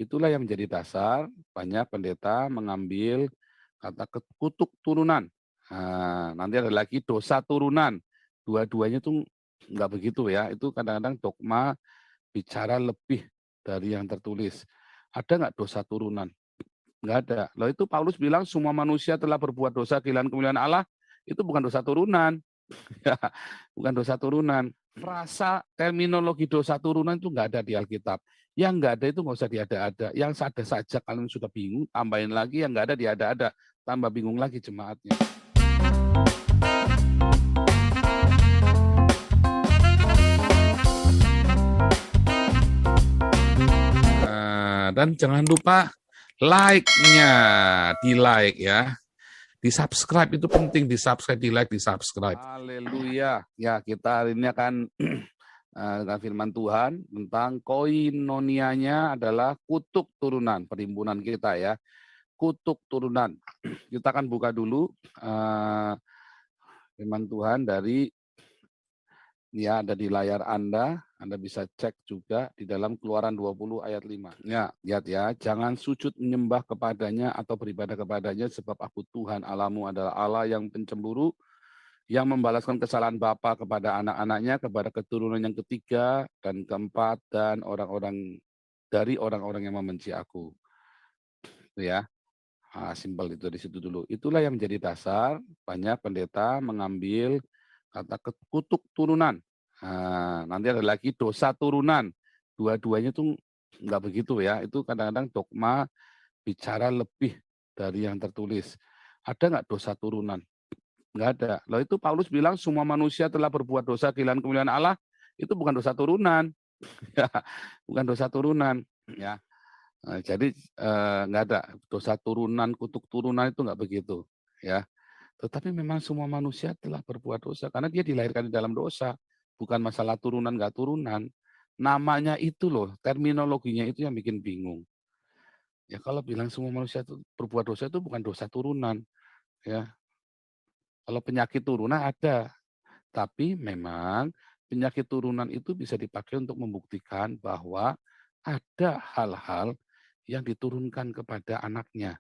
Itulah yang menjadi dasar banyak pendeta mengambil kata kutuk turunan. Nah, nanti ada lagi dosa turunan. Dua-duanya tuh nggak begitu ya. Itu kadang-kadang dogma bicara lebih dari yang tertulis. Ada nggak dosa turunan? Nggak ada. Loh itu Paulus bilang semua manusia telah berbuat dosa kemuliaan Allah, itu bukan dosa turunan. Ya, bukan dosa turunan. Frasa terminologi dosa turunan itu nggak ada di Alkitab. Yang nggak ada itu nggak usah diada-ada. Yang ada saja kalian sudah bingung, tambahin lagi yang nggak ada diada-ada. Tambah bingung lagi jemaatnya. Nah, dan jangan lupa like-nya, di-like ya. Di-subscribe itu penting, di-subscribe, di-like, di-subscribe. Haleluya. Ya, kita hari ini akan dengan firman Tuhan tentang koinonianya adalah kutuk turunan, perhimpunan kita ya. Kutuk turunan. Kita akan buka dulu firman Tuhan dari ya ada di layar Anda bisa cek juga di dalam Keluaran 20 ayat 5. Ya, lihat ya, jangan sujud menyembah kepadanya atau beribadah kepadanya sebab aku Tuhan Allahmu adalah Allah yang pencemburu, yang membalaskan kesalahan bapa kepada anak-anaknya, kepada keturunan yang ketiga dan keempat dan orang-orang dari orang-orang yang membenci aku. Itu ya. Simpel itu di situ dulu. Itulah yang menjadi dasar banyak pendeta mengambil kata kutuk turunan. Nanti ada lagi dosa turunan. Dua-duanya tuh nggak begitu ya. Itu kadang-kadang dogma bicara lebih dari yang tertulis. Ada nggak dosa turunan? Nggak ada. Lalu itu Paulus bilang semua manusia telah berbuat dosa kemuliaan Allah. Itu bukan dosa turunan. Bukan dosa turunan. Ya. Jadi nggak ada dosa turunan, kutuk turunan itu nggak begitu, ya. Tetapi memang semua manusia telah berbuat dosa karena dia dilahirkan di dalam dosa, bukan masalah turunan nggak turunan. Namanya itu loh, terminologinya itu yang bikin bingung. Ya kalau bilang semua manusia itu berbuat dosa itu bukan dosa turunan, ya. Kalau penyakit turunan ada, tapi memang penyakit turunan itu bisa dipakai untuk membuktikan bahwa ada hal-hal yang diturunkan kepada anaknya.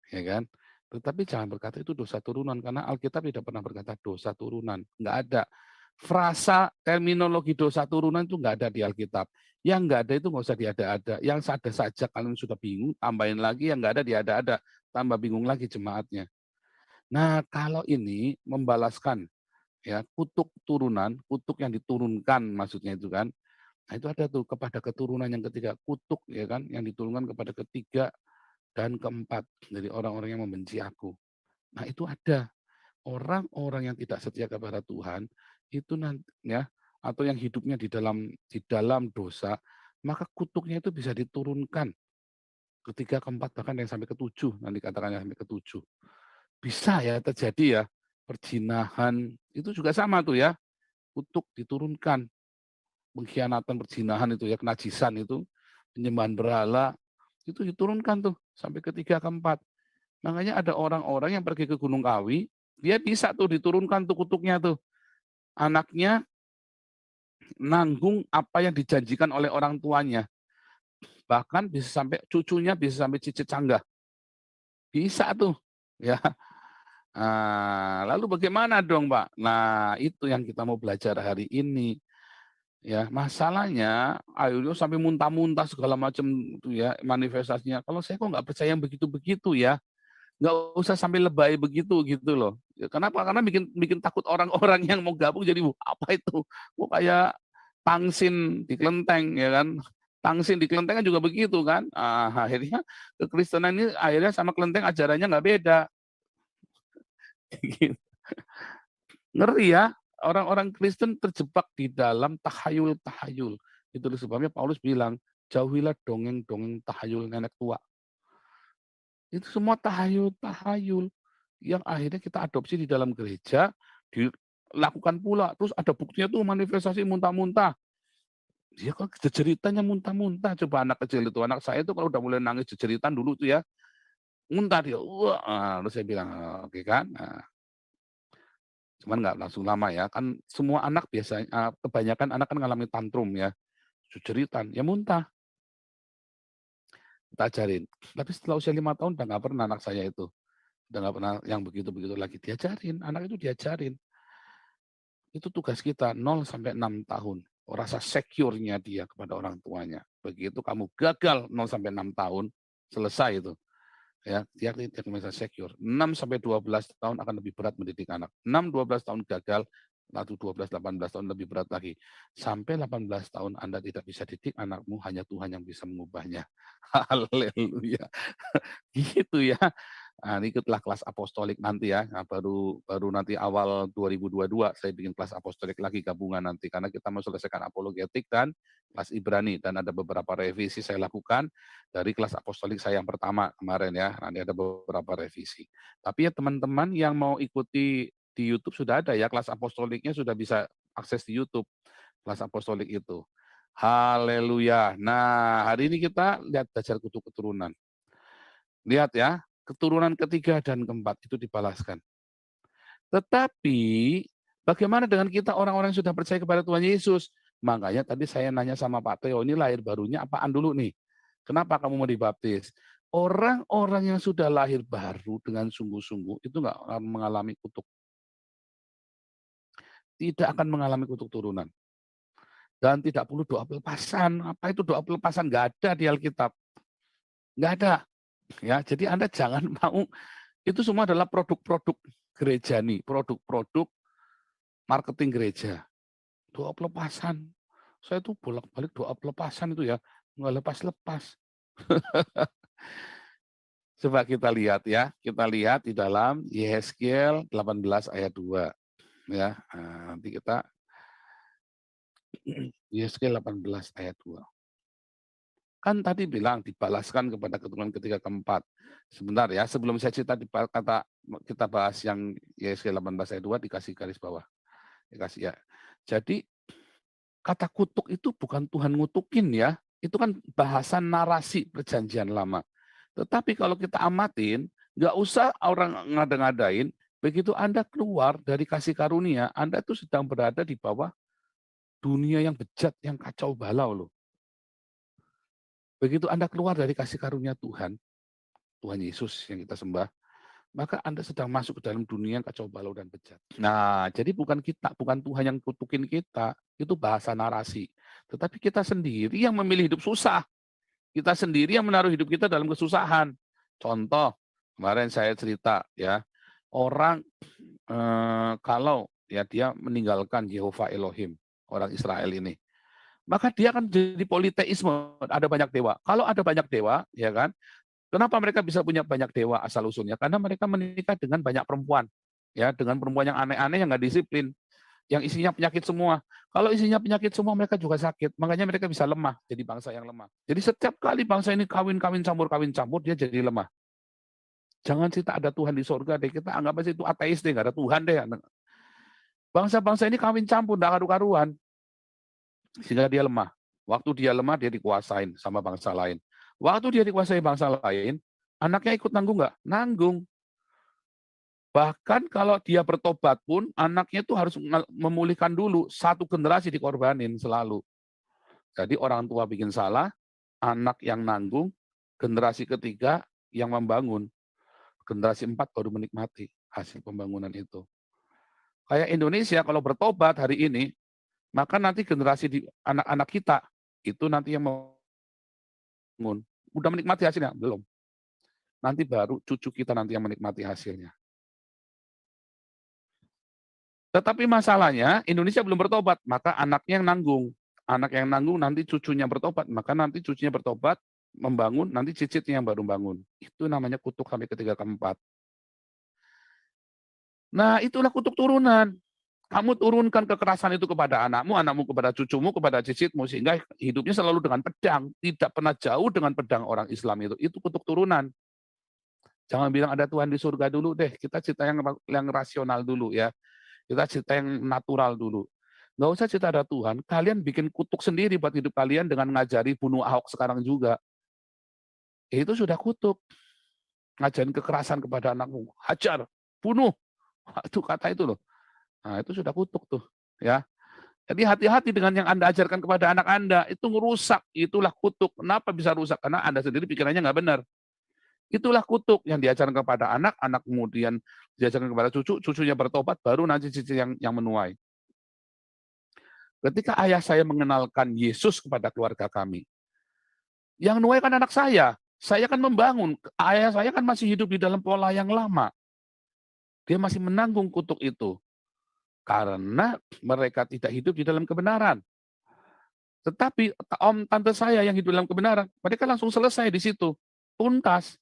Ya kan? Tetapi jangan berkata itu dosa turunan, karena Alkitab tidak pernah berkata dosa turunan. Nggak ada. Frasa terminologi dosa turunan itu nggak ada di Alkitab. Yang nggak ada itu nggak usah diada-ada. Yang ada saja kalian sudah bingung, tambahin lagi yang nggak ada diada-ada. Tambah bingung lagi jemaatnya. Nah kalau ini membalaskan ya kutuk turunan, kutuk yang diturunkan maksudnya itu kan. Nah itu ada tuh kepada keturunan yang ketiga, kutuk ya kan, yang diturunkan kepada ketiga dan keempat dari orang-orang yang membenci aku. Nah itu ada orang-orang yang tidak setia kepada Tuhan itu nanti ya atau yang hidupnya di dalam dosa, maka kutuknya itu bisa diturunkan ketiga, keempat, bahkan yang sampai ketujuh, nanti katakannya sampai ketujuh. Bisa ya terjadi ya, perzinahan itu juga sama tuh ya, kutuk diturunkan, pengkhianatan, perzinahan itu ya, kenajisan itu, penyembahan berhala, itu diturunkan tuh sampai ketiga, keempat. Makanya ada orang-orang yang pergi ke Gunung Kawi, dia bisa tuh diturunkan tuh kutuknya tuh. Anaknya nanggung apa yang dijanjikan oleh orang tuanya. Bahkan bisa sampai cucunya bisa sampai cicit canggah. Bisa tuh. Ya. Lalu bagaimana dong, Pak? Nah, itu yang kita mau belajar hari ini. Ya, masalahnya akhirnya sampai muntah-muntah segala macam tuh ya manifestasinya. Kalau saya kok nggak percaya yang begitu-begitu ya. Nggak usah sampai lebay begitu gitu loh. Ya, kenapa? Karena bikin bikin takut orang-orang yang mau gabung jadi apa itu? Kok kayak tangsin di kelenteng ya kan? Tangsin di kelenteng kan juga begitu kan? Akhirnya kekristenan ini akhirnya sama kelenteng ajarannya nggak beda. Gitu. Ngeri ya, orang-orang Kristen terjebak di dalam tahayul-tahayul. Itu sebabnya Paulus bilang, jauhilah dongeng-dongeng tahayul nenek tua. Itu semua tahayul-tahayul yang akhirnya kita adopsi di dalam gereja, dilakukan pula, terus ada buktinya tuh manifestasi muntah-muntah. Dia kok jejeritanya muntah-muntah, coba anak kecil itu, anak saya itu kalau udah mulai nangis jejeritan dulu tuh ya, muntah dia, wah, terus saya bilang, oke kan, cuman nggak langsung lama ya, kan semua anak biasanya, kebanyakan anak kan ngalami tantrum ya, jejeritan, ya muntah. kita ajarin. Tapi setelah usia 5 tahun udah nggak pernah anak saya itu. Udah nggak pernah yang begitu-begitu lagi. Diajarin, anak itu diajarin. Itu tugas kita 0 sampai 6 tahun. Rasa secure-nya dia kepada orang tuanya. Begitu kamu gagal 0 sampai 6 tahun, selesai itu. Ya, dia merasa secure. 6 sampai 12 tahun akan lebih berat mendidik anak. 6 12 tahun gagal, lalu 12 18 tahun lebih berat lagi. Sampai 18 tahun Anda tidak bisa didik anakmu, hanya Tuhan yang bisa mengubahnya. Haleluya. Gitu ya. Nah, ikutlah kelas apostolik nanti ya. Nah, baru nanti awal 2022 saya bikin kelas apostolik lagi gabungan nanti karena kita mau selesaikan apologetik dan kelas Ibrani dan ada beberapa revisi saya lakukan dari kelas apostolik saya yang pertama kemarin ya. Nanti ada beberapa revisi. Tapi ya teman-teman yang mau ikuti di YouTube sudah ada ya kelas apostoliknya sudah bisa akses di YouTube kelas apostolik itu. Haleluya. Nah, hari ini kita lihat belajar kutuk keturunan. Lihat ya, keturunan ketiga dan keempat itu dibalaskan. Tetapi bagaimana dengan kita orang-orang yang sudah percaya kepada Tuhan Yesus? Makanya tadi saya nanya sama Pak Teo, ini lahir barunya apaan dulu nih? Kenapa kamu mau dibaptis? Orang-orang yang sudah lahir baru dengan sungguh-sungguh itu nggak akan mengalami kutuk. Tidak akan mengalami kutuk turunan. Dan tidak perlu doa pelepasan. Apa itu doa pelepasan? Nggak ada di Alkitab. Nggak ada. Ya, jadi Anda jangan mau. Itu semua adalah produk-produk gereja nih, produk-produk marketing gereja. Doa pelepasan. Saya tuh bolak-balik doa pelepasan itu ya, nggak lepas-lepas. Coba kita lihat ya, kita lihat di dalam Yehezkiel 18 ayat 2. Ya, nanti kita Yehezkiel 18 ayat 2. Kan tadi bilang dibalaskan kepada keturunan ketiga keempat. Sebentar ya, sebelum saya cerita kata kita bahas yang Yehezkiel 18 ayat 2 dikasih garis bawah. Dikasih ya. Jadi kata kutuk itu bukan Tuhan ngutukin ya, itu kan bahasan narasi perjanjian lama. Tetapi kalau kita amatin, nggak usah orang ngada-ngadain, begitu Anda keluar dari kasih karunia, Anda itu sedang berada di bawah dunia yang bejat, yang kacau balau loh. Begitu Anda keluar dari kasih karunia Tuhan, Tuhan Yesus yang kita sembah, maka Anda sedang masuk ke dalam dunia yang kacau balau dan bejat. Nah, jadi bukan Tuhan yang kutukin kita, itu bahasa narasi. Tetapi kita sendiri yang memilih hidup susah. Kita sendiri yang menaruh hidup kita dalam kesusahan. Contoh, kemarin saya cerita ya, orang kalau ya dia meninggalkan Yehova Elohim, orang Israel ini, maka dia akan jadi politeisme, ada banyak dewa. Kalau ada banyak dewa, ya kan, kenapa mereka bisa punya banyak dewa asal usulnya? Karena mereka menikah dengan banyak perempuan, ya, dengan perempuan yang aneh-aneh yang nggak disiplin, yang isinya penyakit semua. Kalau isinya penyakit semua, mereka juga sakit. Makanya mereka bisa lemah, jadi bangsa yang lemah. Jadi setiap kali bangsa ini kawin campur, dia jadi lemah. Jangan cerita ada Tuhan di sorga deh, kita anggap aja itu ateis deh, nggak ada Tuhan deh. Bangsa-bangsa ini kawin campur, nggak karu-karuan, sehingga dia lemah. Waktu dia lemah, dia dikuasain sama bangsa lain. Waktu dia dikuasai bangsa lain, anaknya ikut nanggung nggak? Nanggung. Bahkan kalau dia bertobat pun, anaknya itu harus memulihkan dulu. Satu generasi dikorbanin selalu. Jadi orang tua bikin salah, anak yang nanggung, generasi ketiga yang membangun. Generasi 4 baru menikmati hasil pembangunan itu. Kayak Indonesia kalau bertobat hari ini, maka nanti generasi di anak-anak kita itu nanti yang membangun. Udah menikmati hasilnya? Belum. Nanti baru cucu kita nanti yang menikmati hasilnya. Tetapi masalahnya Indonesia belum bertobat, maka anaknya yang nanggung. Anak yang nanggung nanti cucunya bertobat, maka nanti cucunya bertobat, membangun, nanti cicitnya yang baru bangun. Itu namanya kutuk sampai ketiga keempat. Nah, itulah kutuk turunan. Kamu turunkan kekerasan itu kepada anakmu, anakmu kepada cucumu, kepada cicitmu, sehingga hidupnya selalu dengan pedang. Tidak pernah jauh dengan pedang orang Islam itu. Itu kutuk turunan. Jangan bilang ada Tuhan di surga dulu deh. Kita cerita yang rasional dulu ya. Kita cerita yang natural dulu. Nggak usah cerita ada Tuhan. Kalian bikin kutuk sendiri buat hidup kalian dengan ngajari bunuh Ahok sekarang juga. Itu sudah kutuk. Ngajarin kekerasan kepada anakmu. Hajar, bunuh. Itu kata itu loh. Nah, itu sudah kutuk tuh, ya. Jadi hati-hati dengan yang Anda ajarkan kepada anak Anda, itu ngerusak, itulah kutuk. Kenapa bisa rusak? Karena Anda sendiri pikirannya nggak benar. Itulah kutuk yang diajarkan kepada anak, anak kemudian diajarkan kepada cucu, cucunya bertobat, baru nanti cucu yang menuai. Ketika ayah saya mengenalkan Yesus kepada keluarga kami, yang nuai kan anak saya kan membangun, ayah saya kan masih hidup di dalam pola yang lama. Dia masih menanggung kutuk itu, karena mereka tidak hidup di dalam kebenaran. Tetapi om tante saya yang hidup dalam kebenaran, mereka langsung selesai di situ, tuntas.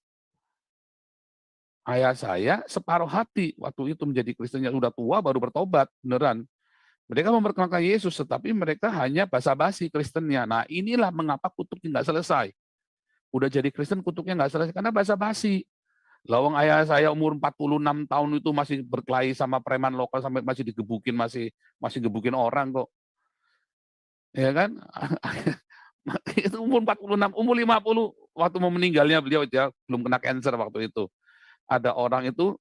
Ayah saya separuh hati waktu itu menjadi Kristen yang sudah tua baru bertobat, beneran. Mereka memperkenalkan Yesus, tetapi mereka hanya basa-basi Kristennya. Nah, inilah mengapa kutuknya nggak selesai. Udah jadi Kristen kutuknya nggak selesai, karena basa-basi. Lawang ayah saya umur 46 tahun itu masih berkelahi sama preman lokal, sampai masih digebukin, masih gebukin orang kok. Ya kan? Itu umur 46, umur 50, waktu mau meninggalnya beliau, dia belum kena cancer waktu itu. Ada orang itu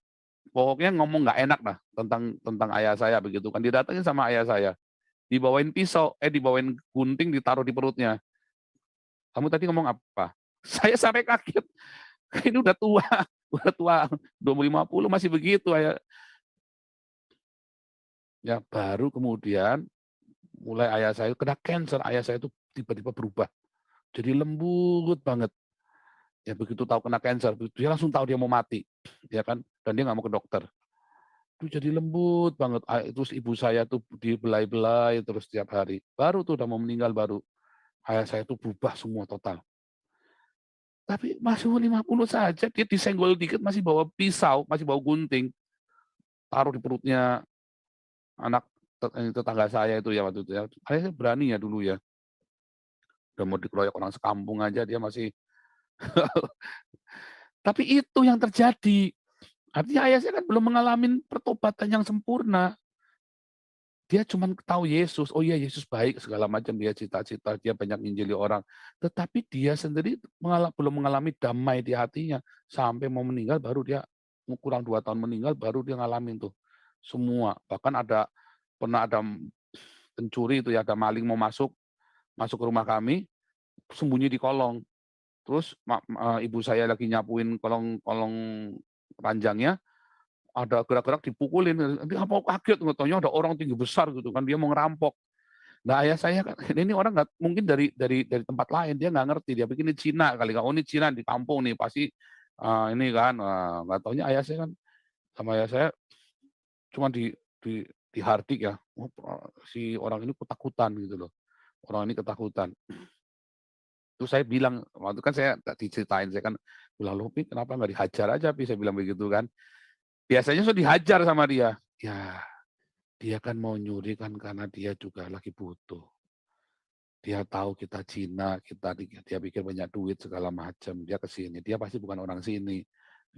pokoknya ngomong nggak enak lah tentang ayah saya begitu kan, didatengin sama ayah saya, dibawain pisau, dibawain gunting ditaruh di perutnya. "Kamu tadi ngomong apa?" Saya sampai kaget, ini udah tua, udah tua, udah umur 50 masih begitu ayah. Ya baru kemudian mulai ayah saya kena cancer, ayah saya itu tiba-tiba berubah, jadi lembut banget. Ya begitu tahu kena cancer, dia langsung tahu dia mau mati, ya kan, dan dia nggak mau ke dokter. Itu jadi lembut banget, terus ibu saya tuh dibelai-belai terus tiap hari. Baru tuh udah mau meninggal baru, ayah saya tuh berubah semua total. Tapi masih umur 50 saja, dia disenggol dikit masih bawa pisau, masih bawa gunting, taruh di perutnya anak tetangga saya itu ya waktu itu ya. Ayah saya berani ya dulu ya, udah mau dikeroyok orang sekampung aja dia masih. Tapi itu yang terjadi. Artinya ayah saya kan belum mengalami pertobatan yang sempurna. Dia cuma tahu Yesus, oh iya Yesus baik segala macam, dia cita-cita, dia banyak nginjili orang. Tetapi dia sendiri belum mengalami damai di hatinya. Sampai mau meninggal baru dia, kurang 2 tahun meninggal baru dia ngalamin tuh semua. Bahkan pernah ada pencuri itu ya, ada maling mau masuk masuk ke rumah kami, sembunyi di kolong. Terus ibu saya lagi nyapuin kolong kolong ranjangnya, ada gerak-gerak dipukulin, dia apa kaget, nggak taunya ada orang tinggi besar gitu kan, dia mau ngerampok. Nah, ayah saya kan ini orang nggak mungkin dari tempat lain, dia nggak ngerti, dia pikir ini Cina kali, oh ini Cina di kampung nih pasti, ini kan, nggak taunya ayah saya kan, sama ayah saya cuma dihardik ya, oh, si orang ini ketakutan gitu loh, orang ini ketakutan. Terus saya bilang, waktu kan saya diceritain, saya kan bilang, "Loh Pi, kenapa nggak dihajar aja Pi?" Saya bilang begitu kan. Biasanya sudah dihajar sama dia. Ya, dia kan mau nyuri kan karena dia juga lagi butuh. Dia tahu kita Cina, dia pikir banyak duit segala macam, dia ke sini, dia pasti bukan orang sini.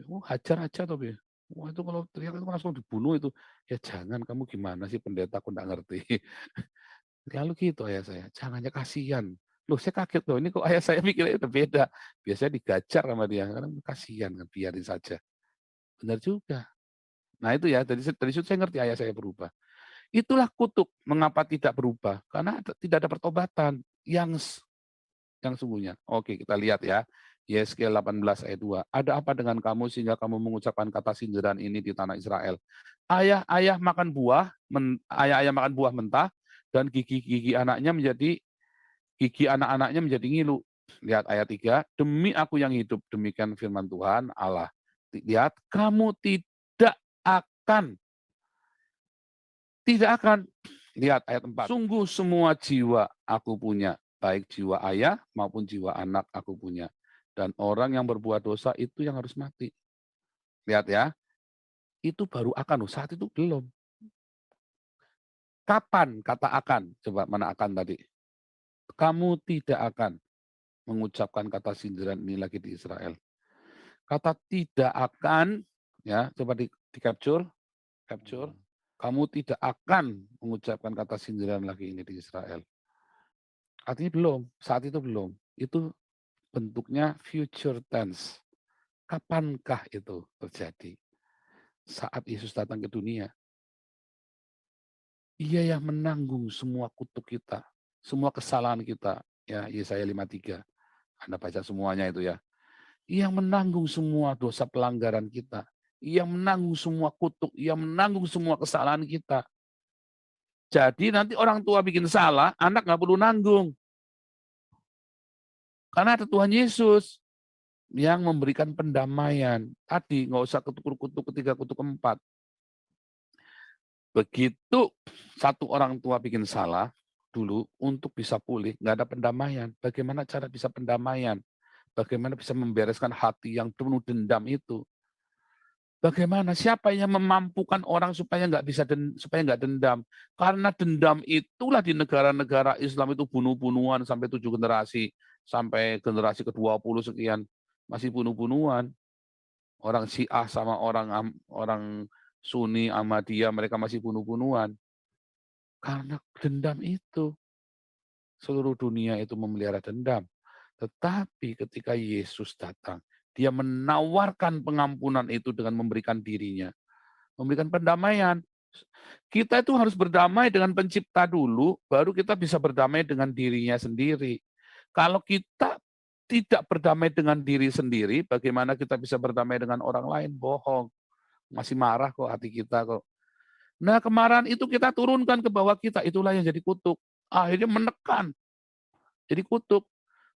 Oh, hajar aja toh, Pi. Wah, itu kalau teriak itu langsung dibunuh itu. Ya jangan, kamu gimana sih pendeta, aku nggak ngerti. Lalu gitu ayah saya, jangannya kasihan. Loh saya kaget loh, ini kok ayah saya mikirnya udah beda. Biasanya digajar sama dia, karena kasihan kan, biarin saja. Benar juga. Nah itu ya, dari situ saya ngerti ayah saya berubah. Itulah kutuk, mengapa tidak berubah? Karena tidak ada pertobatan yang sungguhnya. Oke, kita lihat ya. Yeskel 18 ayat 2. Ada apa dengan kamu sehingga kamu mengucapkan kata sindiran ini di tanah Israel? Ayah-ayah makan buah, ayah-ayah makan buah mentah, dan gigi gigi anak-anaknya menjadi ngilu. Lihat ayat 3, demi aku yang hidup, demikian firman Tuhan Allah. Lihat, kamu akan, tidak akan. Lihat ayat 4, sungguh semua jiwa aku punya, baik jiwa ayah maupun jiwa anak aku punya. Dan orang yang berbuat dosa itu yang harus mati. Lihat ya, itu baru akan, saat itu belum. Kapan kata akan? Coba mana akan tadi? Kamu tidak akan mengucapkan kata sindiran ini lagi di Israel. Kata tidak akan, ya coba di capture, kamu tidak akan mengucapkan kata sindiran lagi ini di Israel. Artinya belum, saat itu belum. Itu bentuknya future tense. Kapankah itu terjadi? Saat Yesus datang ke dunia. Ia yang menanggung semua kutuk kita, semua kesalahan kita. Ya, Yesaya 53. Anda baca semuanya itu ya. Ia yang menanggung semua dosa pelanggaran kita. Ia yang menanggung semua kutuk, ia menanggung semua kesalahan kita. Jadi nanti orang tua bikin salah, anak nggak perlu nanggung. Karena ada Tuhan Yesus yang memberikan pendamaian. Tadi nggak usah kutuk-kutuk ketiga, kutuk keempat. Begitu satu orang tua bikin salah, dulu untuk bisa pulih, nggak ada pendamaian. Bagaimana cara bisa pendamaian? Bagaimana bisa membereskan hati yang penuh dendam itu? Bagaimana? Siapa yang memampukan orang supaya supaya nggak dendam? Karena dendam itulah di negara-negara Islam itu bunuh-bunuhan sampai 7 generasi, sampai generasi ke-20 sekian masih bunuh-bunuhan. Orang Syiah sama orang Sunni, Ahmadiyah mereka masih bunuh-bunuhan. Karena dendam itu. Seluruh dunia itu memelihara dendam. Tetapi ketika Yesus datang, dia menawarkan pengampunan itu dengan memberikan dirinya. Memberikan pendamaian. Kita itu harus berdamai dengan pencipta dulu, baru kita bisa berdamai dengan dirinya sendiri. Kalau kita tidak berdamai dengan diri sendiri, bagaimana kita bisa berdamai dengan orang lain? Bohong. Masih marah kok hati kita kok. Nah, kemarahan itu kita turunkan ke bawah kita, itulah yang jadi kutuk. Akhirnya menekan, jadi kutuk.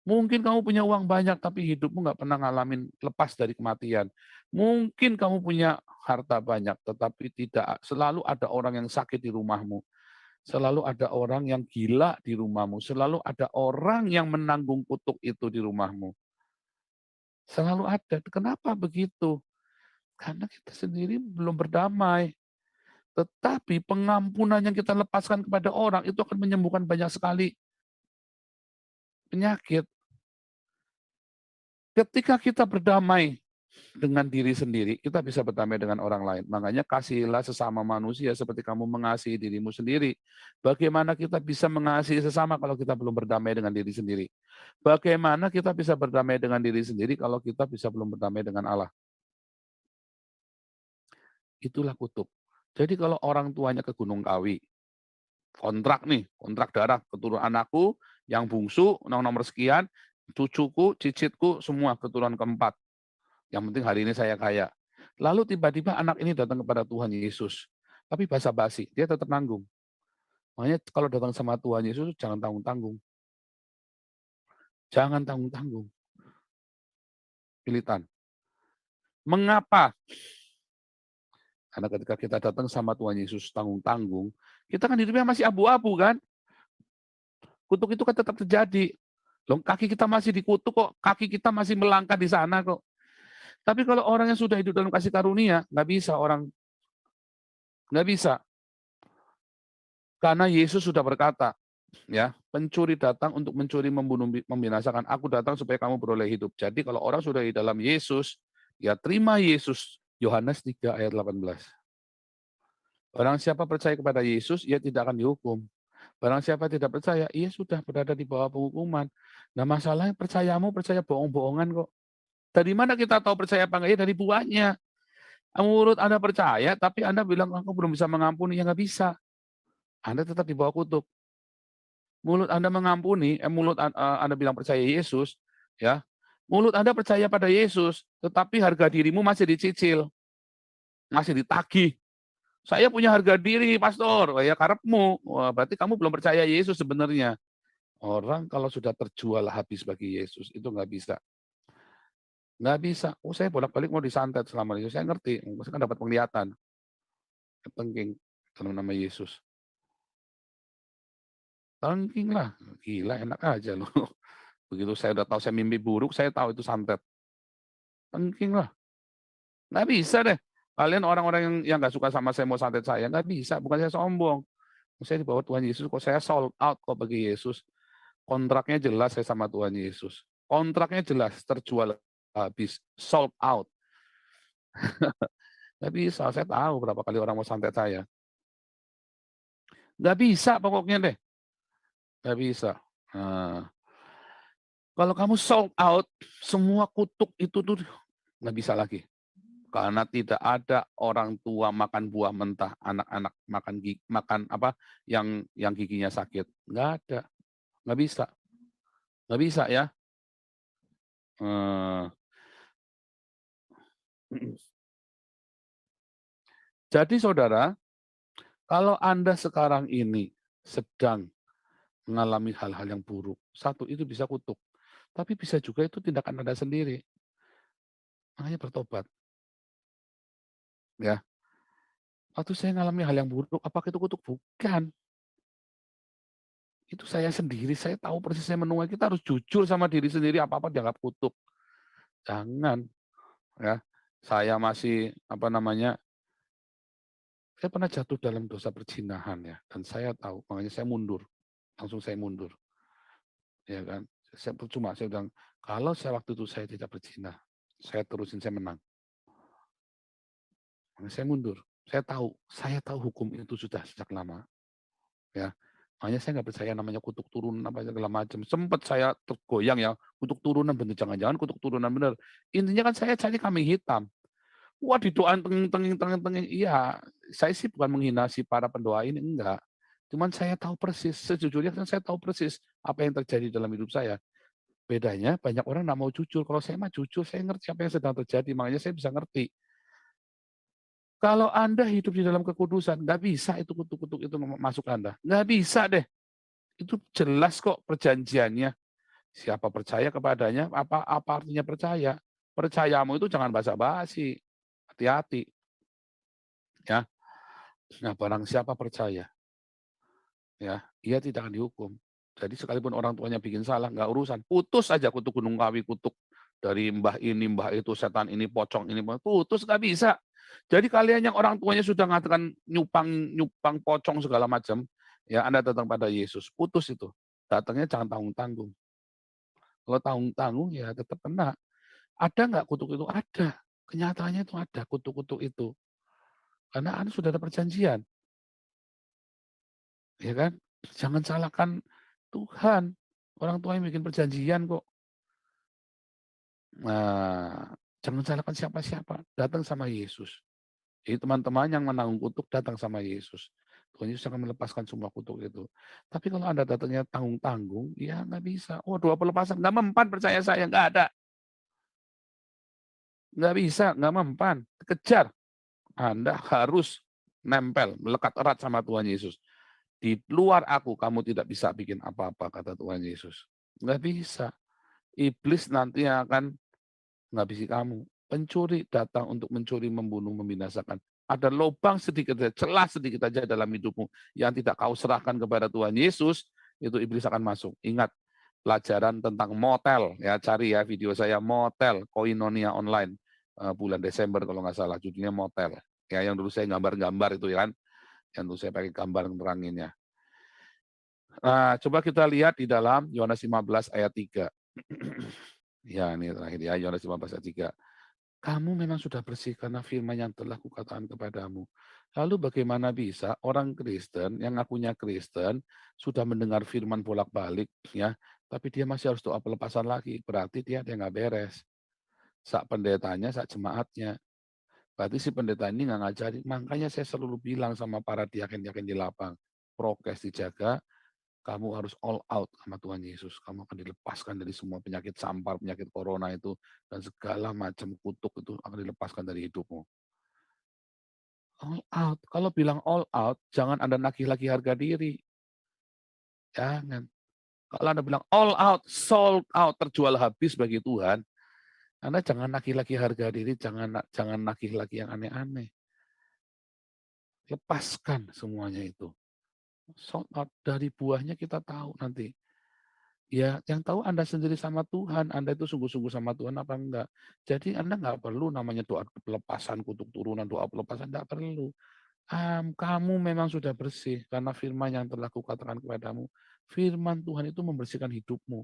Mungkin kamu punya uang banyak, tapi hidupmu nggak pernah ngalamin lepas dari kematian. Mungkin kamu punya harta banyak, tetapi tidak selalu ada orang yang sakit di rumahmu. Selalu ada orang yang gila di rumahmu. Selalu ada orang yang menanggung kutuk itu di rumahmu. Selalu ada. Kenapa begitu? Karena kita sendiri belum berdamai. Tetapi pengampunan yang kita lepaskan kepada orang itu akan menyembuhkan banyak sekali penyakit. Ketika kita berdamai dengan diri sendiri, kita bisa berdamai dengan orang lain. Makanya kasihilah sesama manusia seperti kamu mengasihi dirimu sendiri. Bagaimana kita bisa mengasihi sesama kalau kita belum berdamai dengan diri sendiri? Bagaimana kita bisa berdamai dengan diri sendiri kalau kita bisa belum berdamai dengan Allah? Itulah kutuk. Jadi kalau orang tuanya ke Gunung Kawi, kontrak nih, kontrak darah, keturunan anakku, yang bungsu, nomor sekian, cucuku, cicitku, semua keturunan keempat. Yang penting hari ini saya kaya. Lalu tiba-tiba anak ini datang kepada Tuhan Yesus. Tapi basa-basi, dia tetap nanggung. Makanya kalau datang sama Tuhan Yesus, jangan tanggung-tanggung. Jangan tanggung-tanggung. Pilitan. Mengapa? Karena ketika kita datang sama Tuhan Yesus tanggung-tanggung, kita kan hidupnya masih abu-abu kan? Kutuk itu kan tetap terjadi. Loh, kaki kita masih dikutuk kok, kaki kita masih melangkah di sana kok. Tapi kalau orang yang sudah hidup dalam kasih karunia, nggak bisa orang, nggak bisa. Karena Yesus sudah berkata, ya, pencuri datang untuk mencuri, membunuh, membinasakan. Aku datang supaya kamu beroleh hidup. Jadi kalau orang sudah di dalam Yesus, ya terima Yesus. Yohanes 3 ayat 18. Barang siapa percaya kepada Yesus, ia tidak akan dihukum. Barang siapa tidak percaya, ia sudah berada di bawah penghukuman. Nah masalahnya percaya bohong-bohongan kok. Dari mana kita tahu percaya apa enggak? Ya dari buahnya. Mulut Anda percaya, tapi Anda bilang, aku belum bisa mengampuni. Ya nggak bisa. Anda tetap di bawah kutuk. Mulut Anda mengampuni, Anda bilang percaya Yesus, ya. Mulut Anda percaya pada Yesus, tetapi harga dirimu masih dicicil, masih ditagih. Saya punya harga diri, pastor. Oh, ya karepmu. Wah, berarti kamu belum percaya Yesus sebenarnya. Orang kalau sudah terjual habis bagi Yesus, itu nggak bisa. Nggak bisa. Oh, saya bolak-balik mau disantet selama itu. Saya ngerti. Saya kan dapat penglihatan. Ketengking dalam nama Yesus. Tengking lah. Gila, enak aja loh. Begitu saya udah tahu saya mimpi buruk, saya tahu itu santet. Tengking lah. Nggak bisa deh. Kalian orang-orang yang nggak suka sama saya mau santet saya, nggak bisa. Bukan saya sombong. Saya di bawah Tuhan Yesus, kok saya sold out kok bagi Yesus. Kontraknya jelas saya sama Tuhan Yesus. Kontraknya jelas, terjual habis, sold out. Nggak bisa, saya tahu berapa kali orang mau santet saya. Nggak bisa pokoknya deh. Nggak bisa. Nah, kalau kamu sold out, semua kutuk itu tuh nggak bisa lagi. Karena tidak ada orang tua makan buah mentah, anak-anak makan apa yang giginya sakit. Nggak ada, nggak bisa, nggak bisa ya. Eh, Jadi saudara, kalau Anda sekarang ini sedang mengalami hal-hal yang buruk, satu itu bisa kutuk, tapi bisa juga itu tindakan Anda sendiri. Makanya bertobat, ya. Waktu saya mengalami hal yang buruk, apakah itu kutuk? Bukan. Itu saya sendiri, saya tahu persis saya menuai. Kita harus jujur sama diri sendiri, apa-apa dianggap kutuk. Jangan, ya. Saya masih, apa namanya, saya pernah jatuh dalam dosa perzinahan ya, dan saya tahu, makanya saya mundur. Langsung saya mundur, ya kan. Saya percuma, saya bilang, kalau saya waktu itu saya tidak berzina, saya terusin, saya menang. Makanya saya mundur. Saya tahu hukum itu sudah sejak lama. Ya, makanya saya nggak percaya namanya kutuk turunan apa segala macam. Sempat saya tergoyang ya, kutuk turunan bener, jangan-jangan kutuk turunan bener. Intinya kan saya cari kambing hitam. Wah, didoain tenging. Iya, saya sih bukan menghina si para pendoa ini, enggak. Cuman saya tahu persis, sejujurnya kan saya tahu persis apa yang terjadi dalam hidup saya. Bedanya banyak orang nggak mau jujur. Kalau saya mah jujur, saya ngerti apa yang sedang terjadi, makanya saya bisa ngerti. Kalau Anda hidup di dalam kekudusan, nggak bisa itu kutuk-kutuk itu masuk Anda. Nggak bisa deh. Itu jelas kok perjanjiannya. Siapa percaya kepadanya, apa artinya percaya? Percayamu itu jangan basa-basi. Hati-hati, ya. Nah, barang siapa percaya, ya, ia tidak akan dihukum. Jadi sekalipun orang tuanya bikin salah, nggak urusan. Putus aja kutuk Gunung Kawi, kutuk dari mbah ini, mbah itu, setan ini, pocong ini, putus nggak bisa. Jadi kalian yang orang tuanya sudah mengatakan nyupang pocong segala macam, ya Anda datang pada Yesus, putus itu. Datangnya jangan tanggung-tanggung. Kalau tanggung-tanggung ya tetap kena. Ada nggak kutuk itu? Ada. Kenyataannya itu ada kutuk-kutuk itu. Karena Anda sudah ada perjanjian, ya kan? Jangan salahkan Tuhan. Orang tua yang bikin perjanjian kok. Nah, jangan salahkan siapa-siapa. Datang sama Yesus. Jadi teman-teman yang menanggung kutuk datang sama Yesus. Tuhan Yesus akan melepaskan semua kutuk itu. Tapi kalau Anda datangnya tanggung-tanggung, ya nggak bisa. Oh, 2 pelepasan, nggak mempan percaya saya, nggak ada. Nggak bisa, nggak mempan. Kejar. Anda harus nempel, melekat erat sama Tuhan Yesus. Di luar aku, kamu tidak bisa bikin apa-apa, kata Tuhan Yesus. Nggak bisa. Iblis nanti akan menghabisi kamu. Pencuri datang untuk mencuri, membunuh, membinasakan. Ada lubang sedikit, celah sedikit aja dalam hidupmu yang tidak kau serahkan kepada Tuhan Yesus, itu iblis akan masuk. Ingat, pelajaran tentang motel, ya cari ya video saya motel, Koinonia online, bulan Desember kalau nggak salah, judulnya motel. Ya, yang dulu saya gambar-gambar itu ya kan, yang dulu saya pakai gambar neranginnya. Nah, coba kita lihat di dalam Yohanes 15 ayat 3. Ya, ini terakhir ya, Yohanes 15 ayat 3. Kamu memang sudah bersih karena firman yang telah kukatakan kepadamu. Lalu bagaimana bisa orang Kristen yang ngakunya Kristen sudah mendengar firman bolak-balik ya, tapi dia masih harus doa pelepasan lagi. Berarti dia ada yang nggak beres. Sak pendetanya, sak jemaatnya. Berarti si pendeta ini nggak ngajarin. Makanya saya selalu bilang sama para diaken-diaken di lapang, prokes dijaga, kamu harus all out sama Tuhan Yesus. Kamu akan dilepaskan dari semua penyakit sampar, penyakit corona itu, dan segala macam kutuk itu akan dilepaskan dari hidupmu. All out. Kalau bilang all out, jangan Anda nagih lagi harga diri. Jangan. Kalau Anda bilang all out, sold out, terjual habis bagi Tuhan, Anda jangan nagih lagi harga diri, jangan nagih lagi yang aneh-aneh. Lepaskan semuanya itu. Sold out, dari buahnya kita tahu nanti. Ya, yang tahu Anda sendiri sama Tuhan, Anda itu sungguh-sungguh sama Tuhan apa enggak. Jadi Anda nggak perlu namanya doa pelepasan, kutuk turunan, doa pelepasan, enggak perlu. Kamu memang sudah bersih karena firman yang telah kukatakan kepadamu. Firman Tuhan itu membersihkan hidupmu.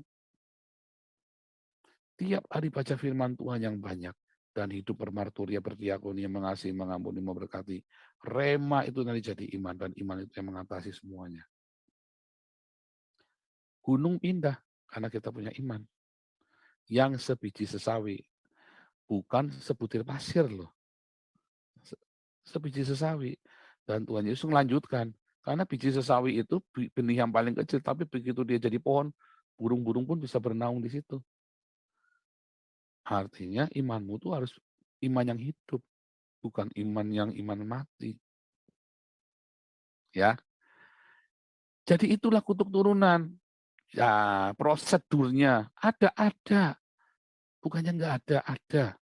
Tiap hari baca firman Tuhan yang banyak. Dan hidup bermarturia, berdiakonia, mengasihi, mengampuni, memberkati. Rema itu nanti jadi iman, dan iman itu yang mengatasi semuanya. Gunung pindah karena kita punya iman. Yang sebiji sesawi, bukan sebutir pasir loh. sebiji sesawi. Dan Tuhan Yesus melanjutkan, karena biji sesawi itu benih yang paling kecil, tapi begitu dia jadi pohon, burung-burung pun bisa bernaung di situ. Artinya imanmu tuh harus iman yang hidup, bukan iman mati. Ya, jadi itulah kutuk turunan. Ya, prosedurnya ada, bukannya nggak ada.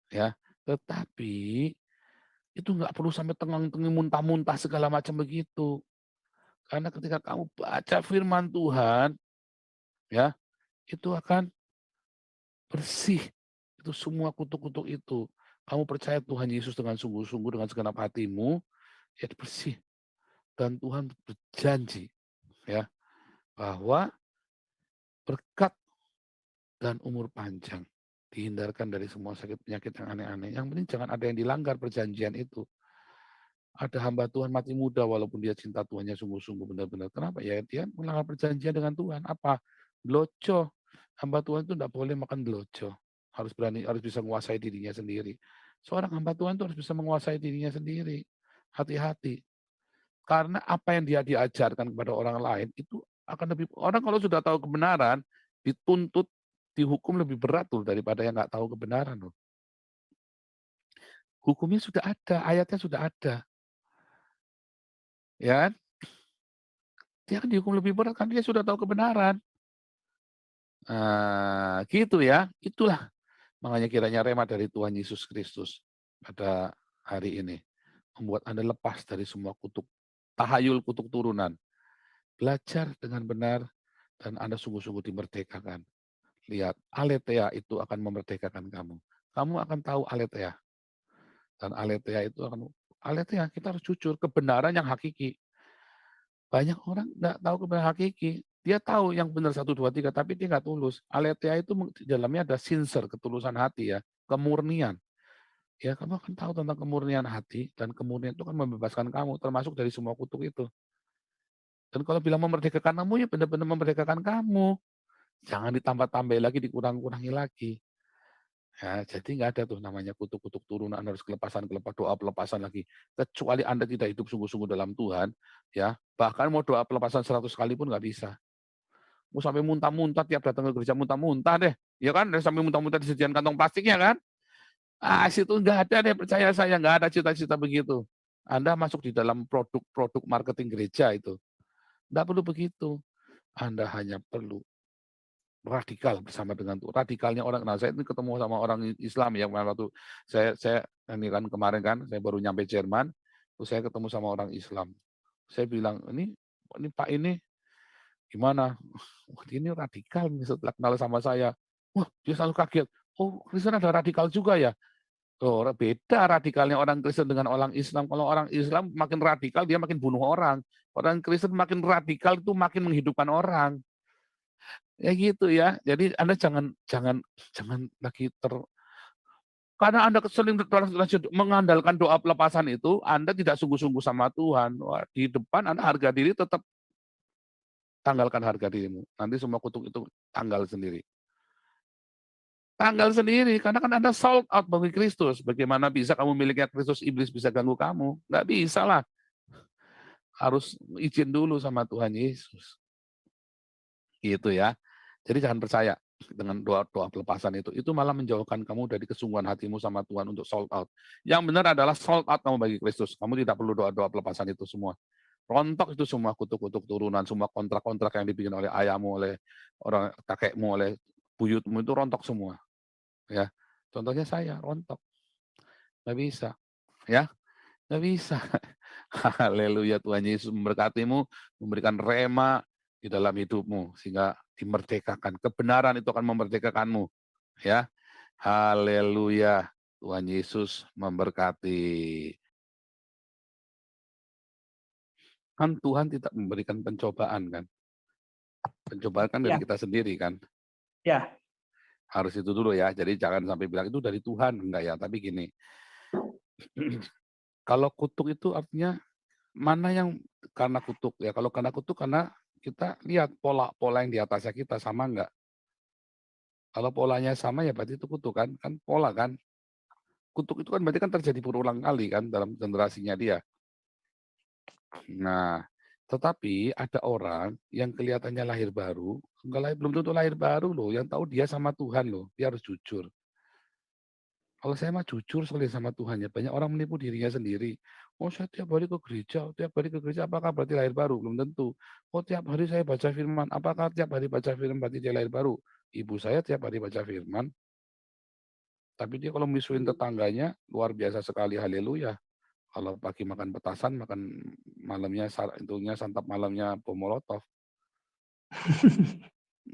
Ya, tetapi itu nggak perlu sampai tengang-tenging muntah-muntah segala macam begitu. Karena ketika kamu baca firman Tuhan, ya, itu akan bersih. Itu semua kutuk-kutuk itu. Kamu percaya Tuhan Yesus dengan sungguh-sungguh dengan segenap hatimu, ya bersih. Dan Tuhan berjanji, ya, bahwa berkat dan umur panjang dihindarkan dari semua sakit penyakit yang aneh-aneh. Yang penting jangan ada yang dilanggar perjanjian itu. Ada hamba Tuhan mati muda walaupun dia cinta Tuhannya sungguh-sungguh benar-benar. Kenapa? Ya dia melanggar perjanjian dengan Tuhan. Apa? Bloco. Hamba Tuhan itu tidak boleh makan bloco. Harus bisa menguasai dirinya sendiri. Seorang hamba Tuhan itu harus bisa menguasai dirinya sendiri. Hati-hati. Karena apa yang dia diajarkan kepada orang lain itu akan lebih, orang kalau sudah tahu kebenaran, dituntut, dihukum lebih berat tuh daripada yang nggak tahu kebenaran loh. Hukumnya sudah ada, ayatnya sudah ada. Ya kan? Dia akan dihukum lebih berat kan dia sudah tahu kebenaran. Gitu ya. Itulah makanya kiranya rema dari Tuhan Yesus Kristus pada hari ini membuat Anda lepas dari semua kutuk tahayul kutuk turunan. Belajar dengan benar dan Anda sungguh-sungguh dimerdekakan. Lihat, aletheia itu akan memerdekakan kamu. Kamu akan tahu aletheia. Dan aletheia itu akan aletheia, kita harus jujur, kebenaran yang hakiki. Banyak orang nggak tahu kebenaran hakiki. Dia tahu yang benar 1, 2, 3, tapi dia nggak tulus. Aletheia itu di dalamnya ada sincere, ketulusan hati ya, kemurnian. Ya, kamu akan tahu tentang kemurnian hati, dan kemurnian itu akan membebaskan kamu, termasuk dari semua kutuk itu. Dan kalau bilang memerdekakan kamu, ya benar-benar memerdekakan kamu. Jangan ditambah-tambah lagi, dikurang-kurangi lagi. Ya, jadi nggak ada tuh namanya kutuk-kutuk turunan, harus doa pelepasan lagi. Kecuali Anda tidak hidup sungguh-sungguh dalam Tuhan, ya, bahkan mau doa pelepasan 100 kali pun nggak bisa. Mau sampai muntah-muntah, tiap datang ke gereja muntah-muntah deh, ya kan, dan sampai muntah-muntah disediakan kantong plastiknya kan. Situ nggak ada deh, percaya saya, nggak ada cita-cita begitu. Anda masuk di dalam produk-produk marketing gereja itu. Nggak perlu begitu. Anda hanya perlu radikal bersama dengan Tuhan. Radikalnya orang, nah saya ini ketemu sama orang Islam ya, waktu saya ini kan kemarin kan, saya baru nyampe Jerman, terus saya ketemu sama orang Islam. Saya bilang, ini Pak ini gimana? Wah, ini radikal nih setelah kenal sama saya. Wah, dia selalu kaget. Oh, Kristen ada radikal juga ya? Oh, beda radikalnya orang Kristen dengan orang Islam. Kalau orang Islam makin radikal, dia makin bunuh orang. Orang Kristen makin radikal itu makin menghidupkan orang. Ya gitu ya. Jadi Anda jangan jangan jangan lagi karena Anda sering mengandalkan doa pelepasan itu, Anda tidak sungguh-sungguh sama Tuhan. Wah, di depan Anda harga diri tetap tanggalkan harga dirimu. Nanti semua kutuk itu tanggal sendiri. Tanggal sendiri, karena kan Anda sold out bagi Kristus. Bagaimana bisa kamu miliknya Kristus, iblis bisa ganggu kamu? Nggak bisa lah. Harus izin dulu sama Tuhan Yesus. Gitu ya. Jadi jangan percaya dengan doa-doa pelepasan itu. Itu malah menjauhkan kamu dari kesungguhan hatimu sama Tuhan untuk sold out. Yang benar adalah sold out kamu bagi Kristus. Kamu tidak perlu doa-doa pelepasan itu semua. Rontok itu semua kutuk-kutuk turunan, semua kontrak-kontrak yang dibikin oleh ayahmu, oleh orang kakekmu, oleh buyutmu itu rontok semua. Ya, contohnya saya rontok, nggak bisa, ya, nggak bisa. Haleluya, Tuhan Yesus memberkatimu, memberikan rema di dalam hidupmu sehingga dimerdekakan. Kebenaran itu akan memerdekakanmu, ya. Haleluya, Tuhan Yesus memberkati. Kan Tuhan tidak memberikan pencobaan kan. Pencobaan kan dari Ya, kita sendiri kan. ya. Harus itu dulu ya. Jadi jangan sampai bilang itu dari Tuhan, enggak ya. Tapi gini, kalau kutuk itu artinya mana yang karena kutuk ya. Kalau karena kutuk karena kita lihat pola-pola yang di atasnya kita sama enggak. Kalau polanya sama ya berarti itu kutuk kan pola kan. kutuk itu kan berarti kan terjadi berulang kali kan dalam generasinya dia. Nah, tetapi ada orang yang kelihatannya lahir baru, belum tentu lahir baru loh, yang tahu dia sama Tuhan loh, dia harus jujur. Kalau saya mah jujur sekali sama Tuhan ya, banyak orang menipu dirinya sendiri. Oh saya tiap hari ke gereja apakah berarti lahir baru? Belum tentu. Oh tiap hari saya baca firman, apakah tiap hari baca firman berarti dia lahir baru? Ibu saya tiap hari baca firman, tapi dia kalau misuin tetangganya, luar biasa sekali, haleluya. Kalau pagi makan petasan, makan malamnya santap malamnya bom molotov.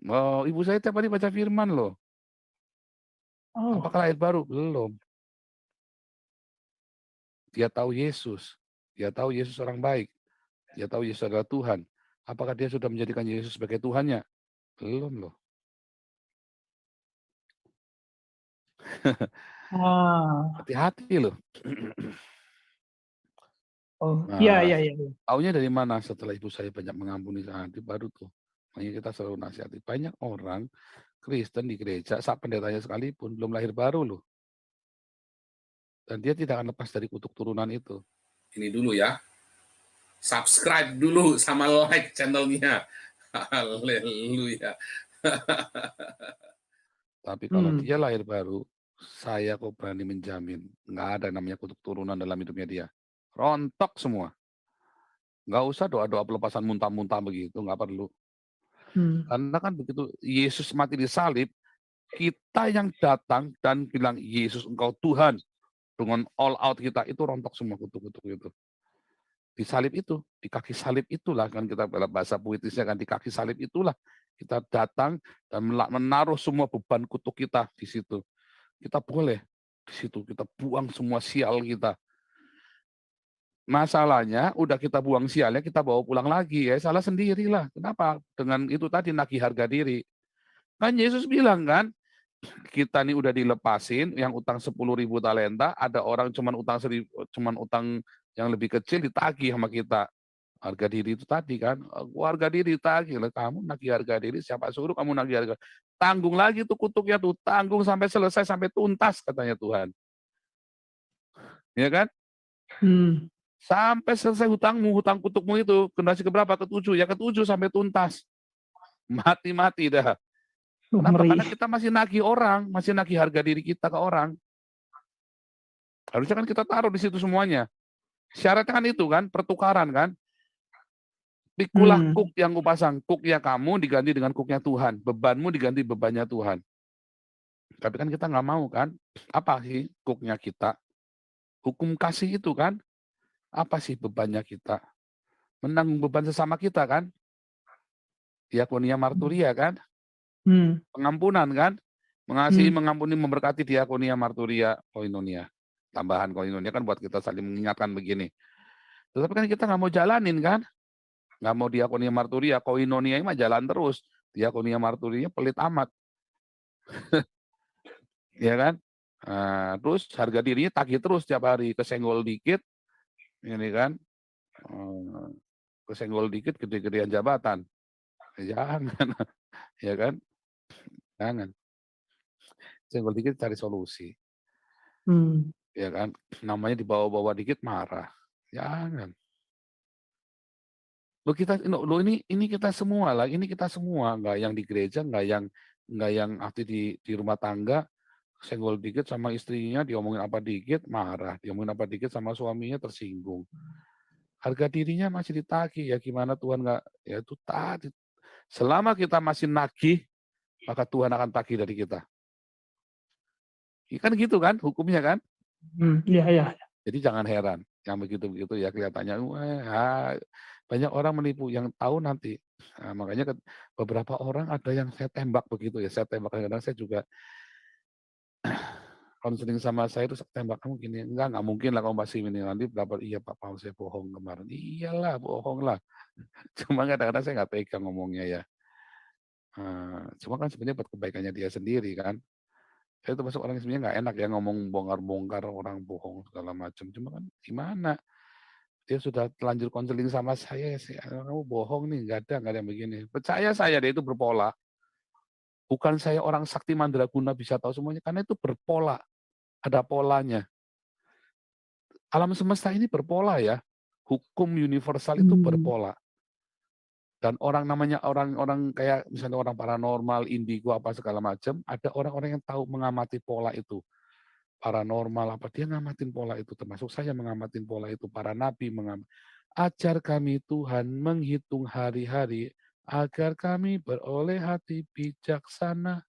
Oh, ibu saya tiap hari baca firman loh. Oh, Apakah lahir baru? Belum. Dia tahu Yesus. Dia tahu Yesus orang baik. Dia tahu Yesus adalah Tuhan. Apakah dia sudah menjadikan Yesus sebagai Tuhannya? Belum loh. ah, Hati-hati loh. oh, iya, Nah, iya, iya. Iya. taunya dari mana? Setelah ibu saya banyak mengampuni nanti baru tuh. Makanya kita selalu nasihati. Banyak orang Kristen di gereja, saat pendetanya sekalipun, belum lahir baru loh. Dan dia tidak akan lepas dari kutuk turunan itu. Ini dulu ya. Subscribe dulu sama like channelnya. Haleluya. Tapi kalau dia lahir baru, saya kok berani menjamin, nggak ada namanya kutuk turunan dalam hidupnya dia. Rontok semua. Nggak usah doa-doa pelepasan muntah-muntah begitu, nggak perlu. Karena kan begitu Yesus mati di salib, kita yang datang dan bilang, Yesus engkau Tuhan. Dengan all out kita, itu rontok semua kutuk-kutuk itu. Di salib itu, di kaki salib itulah, kan kita bahasa puitisnya kan, di kaki salib itulah kita datang dan menaruh semua beban kutuk kita di situ. Kita boleh di situ, kita buang semua sial kita. Masalahnya udah kita buang sialnya, kita bawa pulang lagi, ya salah sendirilah. Kenapa? Dengan itu tadi nagih harga diri. Kan Yesus bilang kan, kita nih udah dilepasin, yang utang 10.000 talenta, ada orang cuman utang yang lebih kecil ditagih sama kita. Harga diri itu tadi kan, harga diri ditagih, kamu nagih harga diri, siapa suruh kamu nagih harga? Tanggung lagi tuh kutuknya tuh, tanggung sampai selesai, sampai tuntas katanya Tuhan. Ya kan? Sampai selesai hutang kutukmu itu, generasi keberapa? Ketujuh, ya ketujuh sampai tuntas. Mati-mati dah. Kenapa? Karena kita masih nagih orang, masih nagih harga diri kita ke orang. Harusnya kan kita taruh di situ semuanya. Syaratnya kan itu kan, pertukaran kan. Pikulah kuk yang kupasang, kuknya kamu diganti dengan kuknya Tuhan, bebanmu diganti bebannya Tuhan. Tapi kan kita nggak mau kan, apa sih kuknya kita? Hukum kasih itu kan, apa sih bebannya kita? Menanggung beban sesama kita kan, diakonia marturia kan, pengampunan kan, mengasihi, mengampuni, memberkati, diakonia marturia, koinonia. Tambahan koinonia kan buat kita saling mengingatkan begini. Tetapi kan kita nggak mau jalanin kan, nggak mau diakonia marturia, koinonia mah jalan terus, diakonia marturia pelit amat. Ya kan? Nah, terus harga dirinya tagih terus tiap hari, kesenggol dikit, ini kan, kesenggol dikit gede-gedean jabatan. Jangan, ya kan? Jangan. Senggol dikit cari solusi. Ya kan? Namanya dibawa-bawa dikit marah. Jangan. Ini kita semua lah, ini kita semua, nggak yang di gereja, nggak yang aktif di rumah tangga, senggol dikit sama istrinya, diomongin apa dikit marah, diomongin apa dikit sama suaminya tersinggung. Harga dirinya masih ditagih, ya gimana Tuhan nggak, ya itu tadi. Selama kita masih nagih, maka Tuhan akan tagih dari kita. Kan gitu kan hukumnya kan? Iya, iya. Jadi jangan heran, yang begitu-begitu ya kelihatannya, wah, banyak orang menipu yang tahu nanti. Nah, makanya beberapa orang ada yang saya tembak begitu ya, saya tembak kadang-kadang saya juga konseling sama saya itu tembak kamu gini, enggak mungkin lah kamu masih ini nanti berapa, iya Pak Paul saya bohong kemarin, iyalah bohong lah. Cuma kadang-kadang saya nggak pegang ngomongnya ya. Cuma kan sebenarnya buat kebaikannya dia sendiri kan. Saya termasuk orang yang sebenarnya nggak enak ya ngomong bongkar-bongkar orang bohong segala macam. Cuma kan gimana? Dia sudah telanjur konseling sama saya, kamu bohong nih, nggak ada yang begini. Percaya saya, dia itu berpola. Bukan saya orang sakti mandraguna bisa tahu semuanya, karena itu berpola. Ada polanya. Alam semesta ini berpola ya. Hukum universal itu berpola. Dan orang namanya orang-orang kayak misalnya orang paranormal, indigo, apa segala macam, ada orang-orang yang tahu mengamati pola itu. Paranormal apa, dia ngamatin pola itu, termasuk saya mengamatin pola itu, para nabi ajar kami Tuhan menghitung hari-hari, agar kami beroleh hati bijaksana.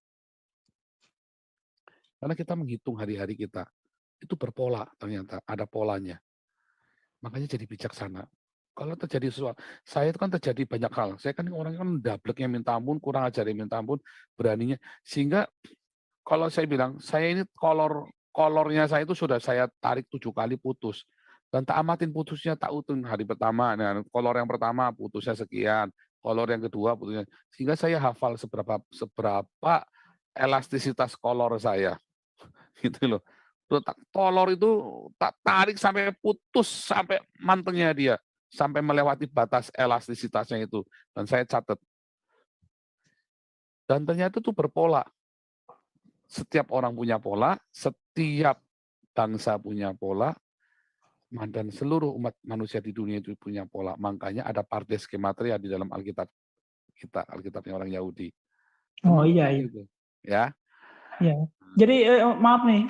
Karena kita menghitung hari-hari kita, itu berpola ternyata, ada polanya. Makanya jadi bijaksana. Kalau terjadi sesuatu, saya itu kan terjadi banyak hal. Saya kan orang kan dableknya minta ampun, kurang ajarnya minta ampun, beraninya. Sehingga kalau saya bilang, saya ini kolornya saya itu sudah saya tarik 7 kali putus. Dan tak amatin putusnya, tak utuh hari pertama. Nah, kolor yang pertama putusnya sekian, kolor yang kedua putusnya. Sehingga saya hafal seberapa elastisitas kolor saya. Gitu loh. Kolor itu tak tarik sampai putus, sampai mantengnya dia. Sampai melewati batas elastisitasnya itu. Dan saya catat. Dan ternyata itu berpola. Setiap orang punya pola, setiap bangsa punya pola, dan seluruh umat manusia di dunia itu punya pola. Makanya ada pardes gematria di dalam Alkitab kita, Alkitabnya orang Yahudi. Oh, Memang iya. begitu, ya. Iya. Jadi, maaf nih,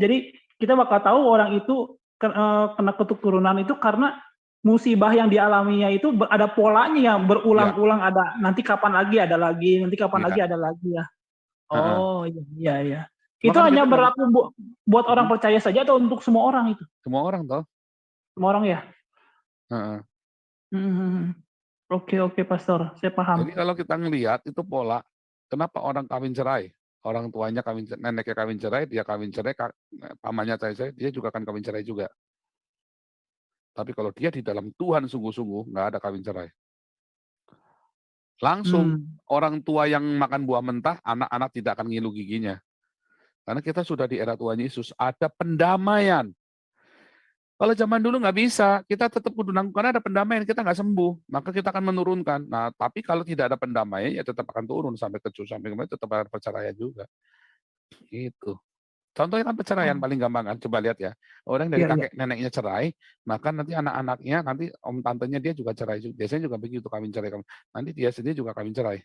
jadi kita bakal tahu orang itu kena keturunan itu karena musibah yang dialaminya itu ada polanya yang Ya, berulang-ulang, ada nanti kapan lagi ada lagi, nanti kapan ya. lagi ada lagi ya. Oh, iya iya. Cuma Itu kan hanya kita nggak, berlaku buat orang percaya saja atau untuk semua orang itu? semua orang toh. Semua orang ya? Heeh. Mhm. Oke oke, Pastor, saya paham. Jadi kalau kita ngelihat itu pola, kenapa orang kawin cerai? Orang tuanya neneknya kawin cerai, dia kawin cerai, pamannya cerai, dia juga akan kawin cerai juga. Tapi kalau dia di dalam Tuhan sungguh-sungguh, nggak ada kawin cerai. Langsung Hmm. orang tua yang makan buah mentah, anak-anak tidak akan ngilu giginya. Karena kita sudah di era Tuhan Yesus, ada pendamaian. Kalau zaman dulu nggak bisa, kita tetap kudu nanggung karena ada pendamaian, kita nggak sembuh, maka kita akan menurunkan. Nah, tapi kalau tidak ada pendamaian, ya tetap akan turun sampai sampai kemarin tetap ada perceraian juga. Itu. Contohnya kan perceraian Oh, paling gampang kan, coba lihat ya. Orang dari iya iya. kakek neneknya cerai, maka nanti anak-anaknya, nanti om tantenya dia juga cerai. Biasanya juga begitu kawin cerai. Nanti dia sendiri juga kawin cerai.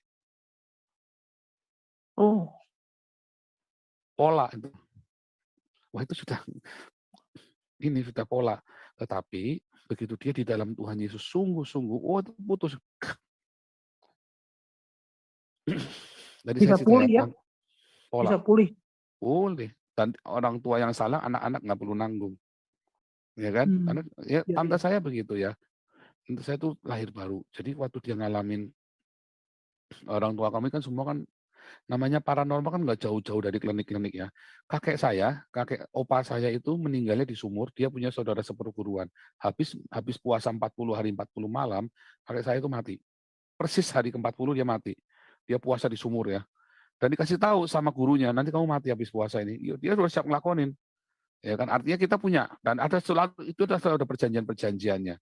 Oh. Pola itu. Wah itu sudah, ini sudah pola. Tetapi begitu dia di dalam Tuhan Yesus sungguh-sungguh, oh itu putus. Tadi saya Bisa cerita ya, pulih ya? pola. Bisa pulih? Boleh. Dan orang tua yang salah, anak-anak nggak perlu nanggung. Ya kan? Hmm. Karena ya Iya tante iya. saya begitu ya. Tante saya tuh lahir baru. Jadi waktu dia ngalamin, orang tua kami kan semua kan namanya paranormal kan nggak jauh-jauh dari klinik-klinik ya. Kakek opa saya itu meninggalnya di sumur, dia punya saudara seperguruan. Habis habis puasa 40 hari 40 malam, kakek saya itu mati. Persis hari ke-40 dia mati. Dia puasa di sumur ya. Dan dikasih tahu sama gurunya, nanti kamu mati habis puasa ini. Dia sudah siap ngelakonin. Ya kan, artinya kita punya dan ada selalu itu ada perjanjian-perjanjiannya.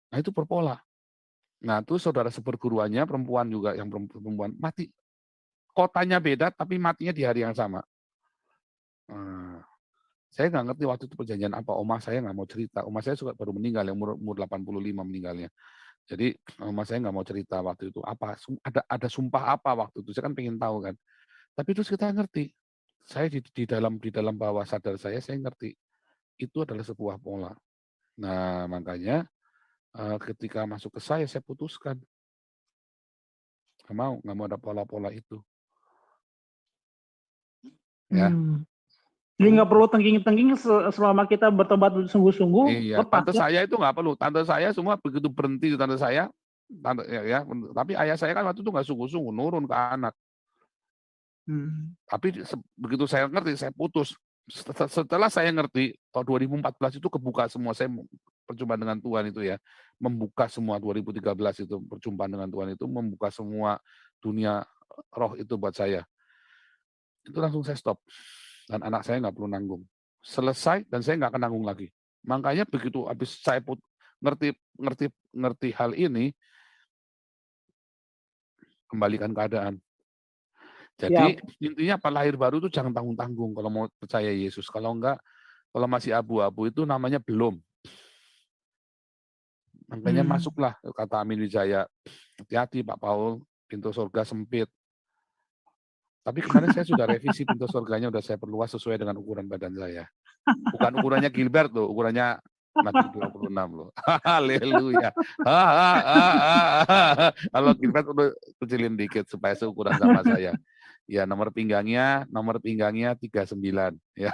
Nah, itu berpola. Nah, itu saudara seperguruannya perempuan juga yang perempuan mati. Kotanya beda tapi matinya di hari yang sama. Nah, saya nggak ngerti waktu itu perjanjian apa. Oma saya nggak mau cerita. Oma saya juga baru meninggal, yang umur 85 meninggalnya. Jadi oma saya nggak mau cerita waktu itu apa. Ada sumpah apa waktu itu. Saya kan pengen tahu kan. Tapi terus kita ngerti. Saya di dalam bawah sadar saya ngerti itu adalah sebuah pola. Nah, makanya ketika masuk ke saya putuskan. Nggak mau ada pola-pola itu. Ya, Hmm. Jadi nggak udah. perlu tengking-tengking selama kita bertobat sungguh-sungguh, Iya, lepas tante ya? saya itu nggak perlu. Tante saya semua begitu berhenti di tante saya, ya, tapi ayah saya kan waktu itu nggak sungguh-sungguh nurun ke anak. Hmm. Tapi begitu saya ngerti, saya putus. Setelah saya ngerti, tahun 2014 itu kebuka semua. Saya perjumpaan dengan Tuhan itu ya, membuka semua 2013 itu perjumpaan dengan Tuhan itu membuka semua dunia roh itu buat saya. Itu langsung saya stop. Dan anak saya nggak perlu nanggung. Selesai dan saya nggak akan nanggung lagi. Makanya begitu habis saya ngerti ngerti ngerti hal ini, kembalikan keadaan. Jadi Siap. intinya apa, lahir baru itu jangan tanggung-tanggung kalau mau percaya Yesus. Kalau enggak Kalau masih abu-abu itu namanya belum. Makanya masuklah, kata Amin Wijaya. Hati-hati Pak Paul, pintu surga sempit. Tapi kemarin saya sudah revisi pintu surganya, sudah saya perluas sesuai dengan ukuran badan saya. Bukan ukurannya Gilbert loh, ukurannya makin 26 loh. Haleluya. Kalau Gilbert udah kecilin dikit supaya seukuran sama saya. Ya, nomor pinggangnya 39. Ya.